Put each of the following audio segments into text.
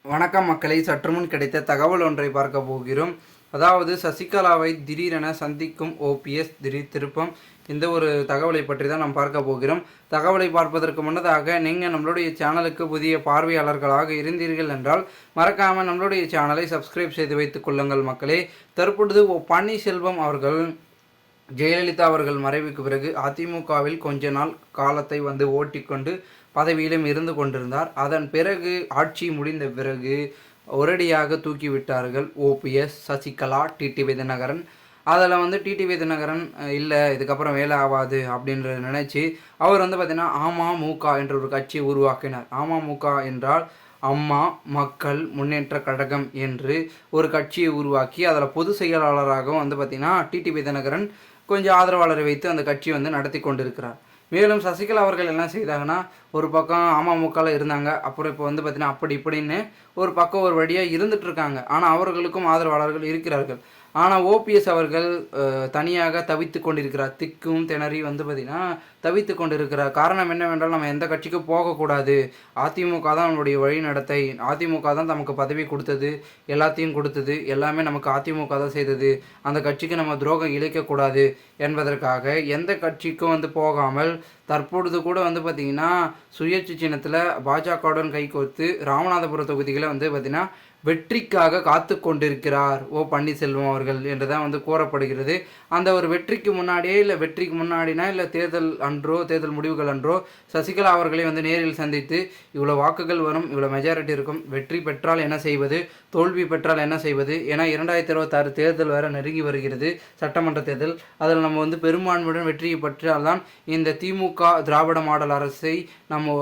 வணக்கம் மக்களை, சற்றுமுன் கிடைத்த தகவல் ஒன்றை பார்க்க போகிறோம். அதாவது சசிகலாவை திடீரென சந்திக்கும் ஓபிஎஸ் திடீர் திருப்பம். இந்த ஒரு தகவலை பற்றி தான் நாம் பார்க்க போகிறோம். தகவலை பார்ப்பதற்கு முன்னதாக நீங்கள் நம்மளுடைய சேனலுக்கு புதிய பார்வையாளர்களாக இருந்தீர்கள் என்றால் மறக்காமல் நம்மளுடைய சேனலை சப்ஸ்கிரைப் செய்து வைத்துக் கொள்ளுங்கள் மக்களே. தற்பொழுது பன்னீர்செல்வம் அவர்கள் ஜெயலலிதா அவர்கள் மறைவுக்கு பிறகு அதிமுகவில் கொஞ்ச நாள் காலத்தை ஓட்டிக்கொண்டு பதவியிலும் இருந்து கொண்டிருந்தார். அதன் பிறகு ஆட்சி முடிந்த பிறகு ஒரடியாக தூக்கிவிட்டார்கள் ஓபிஎஸ், சசிகலா, டிடிவி தினகரன். அதில் டிடிவி தினகரன் இல்லை இதுக்கப்புறம் வேலை ஆகாது அப்படின்றத நினச்சி அவர் பார்த்திங்கன்னா அமமுக என்ற ஒரு கட்சியை உருவாக்கினார். அமமுக என்றால் அம்மா மக்கள் முன்னேற்ற கழகம் என்று ஒரு கட்சியை உருவாக்கி அதில் பொதுச் செயலாளராகவும் பார்த்திங்கன்னா டிடிவி தினகரன் கொஞ்சம் ஆதரவாளரை வைத்து அந்த கட்சி நடத்தி கொண்டிருக்கிறார். மேலும் சசிகலா அவர்கள் என்ன செய்தாங்கன்னா, ஒரு பக்கம் அமமுகவில் இருந்தாங்க, அப்புறம் இப்போ பார்த்திங்கன்னா அப்படி இப்படின்னு ஒரு பக்கம் ஒரு வழியாக இருந்துகிட்ருக்காங்க. ஆனால் அவர்களுக்கும் ஆதரவாளர்கள் இருக்கிறார்கள். ஆனால் ஓபிஎஸ் அவர்கள் தனியாக தவித்து கொண்டிருக்கிறார். திக்கும் திணறி பார்த்திங்கன்னா தவித்து கொண்டிருக்கிறார். காரணம் என்னவென்றால், நம்ம எந்த கட்சிக்கும் போகக்கூடாது, அதிமுக தான் நம்மளுடைய வழி நடத்தை, அதிமுக தான் நமக்கு பதவி கொடுத்தது, எல்லாத்தையும் கொடுத்தது, எல்லாமே நமக்கு அதிமுக தான் செய்தது, அந்த கட்சிக்கு நம்ம துரோகம் இழைக்கக்கூடாது என்பதற்காக எந்த கட்சிக்கும் போகாமல் தற்பொழுது கூட பார்த்திங்கன்னா சுயேட்சை சின்னத்தில் பாஜகவுடன் கைகோர்த்து ராமநாதபுரம் தொகுதிகளை பார்த்திங்கன்னா வெற்றிக்காக காத்து கொண்டிருக்கிறார் பன்னீர்செல்வம் அவர்கள் என்றுதான் கூறப்படுகிறது. அந்த ஒரு வெற்றிக்கு முன்னாடியே இல்லை வெற்றிக்கு முன்னாடினா இல்லை தேர்தல் அன்றோ தேர்தல் முடிவுகள் அன்றோ சசிகலா அவர்களை நேரில் சந்தித்து இவ்வளோ வாக்குகள் வரும், இவ்வளோ மெஜாரிட்டி இருக்கும், வெற்றி பெற்றால் என்ன செய்வது, தோல்வி பெற்றால் என்ன செய்வது, ஏன்னா 2026 தேர்தல் வேறு நெருங்கி வருகிறது, சட்டமன்ற தேர்தல். அதில் நம்ம பெரும்பான்மையுடன் வெற்றியை பெற்றால்தான் இந்த திமுக திராவிட மாடல் அரசை நம்ம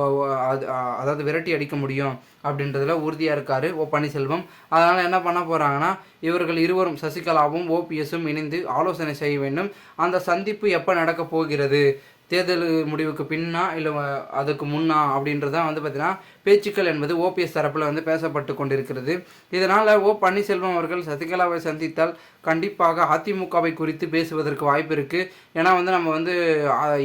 அதாவது விரட்டி அடிக்க முடியும் அப்படின்றதுல உறுதியாக இருக்கார் பன்னீர்செல்வம். அதனால் என்ன பண்ண போகிறாங்கன்னா, இவர்கள் இருவரும் சசிகலாவும் ஓபிஎஸும் இணைந்து ஆலோசனை செய்ய வேண்டும். அந்த சந்திப்பு எப்போ நடக்க போகிறது, தேர்தல் முடிவுக்கு பின்னா இல்லை அதுக்கு முன்னா அப்படின்றதான் பார்த்திங்கன்னா பேச்சுக்கள் என்பது ஓபிஎஸ் தரப்பில் பேசப்பட்டு கொண்டிருக்கிறது. இதனால் பன்னீர்செல்வம் அவர்கள் சசிகலாவை சந்தித்தால் கண்டிப்பாக அதிமுகவை குறித்து பேசுவதற்கு வாய்ப்பு இருக்குது. ஏன்னா நம்ம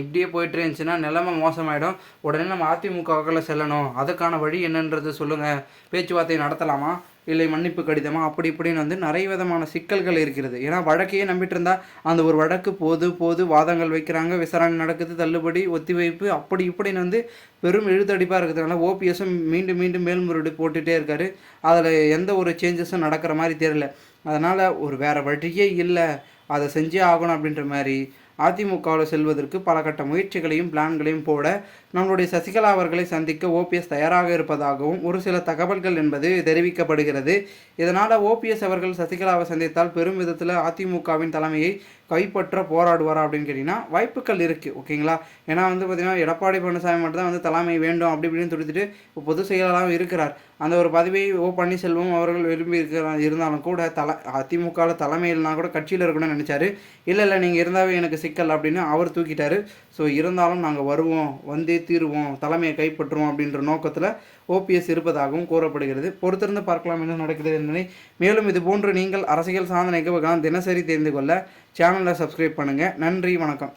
இப்படியே போயிட்டு இருந்துச்சுன்னா நிலைமை மோசமாயிடும். உடனே நம்ம அதிமுகவில் செல்லணும், அதுக்கான வழி என்னன்றது சொல்லுங்கள், பேச்சுவார்த்தை நடத்தலாமா இல்லை மன்னிப்பு கடிதமா அப்படி இப்படின்னு நிறைய விதமான சிக்கல்கள் இருக்கிறது. ஏன்னா வழக்கையே நம்பிட்டு இருந்தால் அந்த ஒரு வழக்கு போது வாதங்கள் வைக்கிறாங்க, விசாரணை நடக்குது, தள்ளுபடி, ஒத்திவைப்பு, அப்படி இப்படின்னு பெரும் இழுத்தடிப்பாக இருக்கிறதுனால ஓபிஎஸும் மீண்டும் மேல்முறையீடு போட்டுகிட்டே இருக்கார். அதில் எந்த ஒரு சேஞ்சஸும் நடக்கிற மாதிரி தெரியல. அதனால் ஒரு வேறு வழியே இல்லை, அதை செஞ்சே ஆகணும் அப்படின்ற மாதிரி அதிமுகவில் செல்வதற்கு பல கட்ட முயற்சிகளையும் பிளான்களையும் போட நம்மளுடைய சசிகலா அவர்களை சந்திக்க ஓபிஎஸ் தயாராக இருப்பதாகவும் ஒரு சில தகவல்கள் என்பது தெரிவிக்கப்படுகிறது. இதனால் ஓபிஎஸ் அவர்கள் சசிகலாவை சந்தித்தால் பெரும் விதத்தில் அதிமுகவின் தலைமையை கைப்பற்ற போராடுவாரா அப்படின்னு கேட்டிங்கன்னா வாய்ப்புகள் இருக்குது. ஓகேங்களா? ஏன்னா பார்த்திங்கன்னா எடப்பாடி பழனிசாமி மட்டும் தான் தலைமை வேண்டும் அப்படி இப்படின்னு துடித்துட்டு இப்போ பொதுச் செயலாளராகவும் இருக்கிறார். அந்த ஒரு பதவியை பன்னீர்செல்வம் அவர்கள் விரும்பி இருந்தாலும் கூட அதிமுகவில் தலைமையில்னா கூட கட்சியில் இருக்கணும்னு நினச்சாரு. இல்லை நீங்கள் இருந்தாவே எனக்கு சிக்கல் அப்படின்னு அவர் தூக்கிட்டாரு. ஸோ இருந்தாலும் நாங்கள் வருவோம், வந்தே தீருவோம், தலைமையை கைப்பற்றுவோம் அப்படின்ற நோக்கத்தில் ஓபிஎஸ் இருப்பதாகவும் கூறப்படுகிறது. பொறுத்திருந்து பார்க்கலாம் என்ன நடக்குது என்பதை. மேலும் இது போன்று நீங்கள் அரசியல் சார்ந்த நிகழ்வுகளாம் தினசரி தெரிந்து கொள்ள சேனலை சப்ஸ்கிரைப் பண்ணுங்கள். நன்றி, வணக்கம்.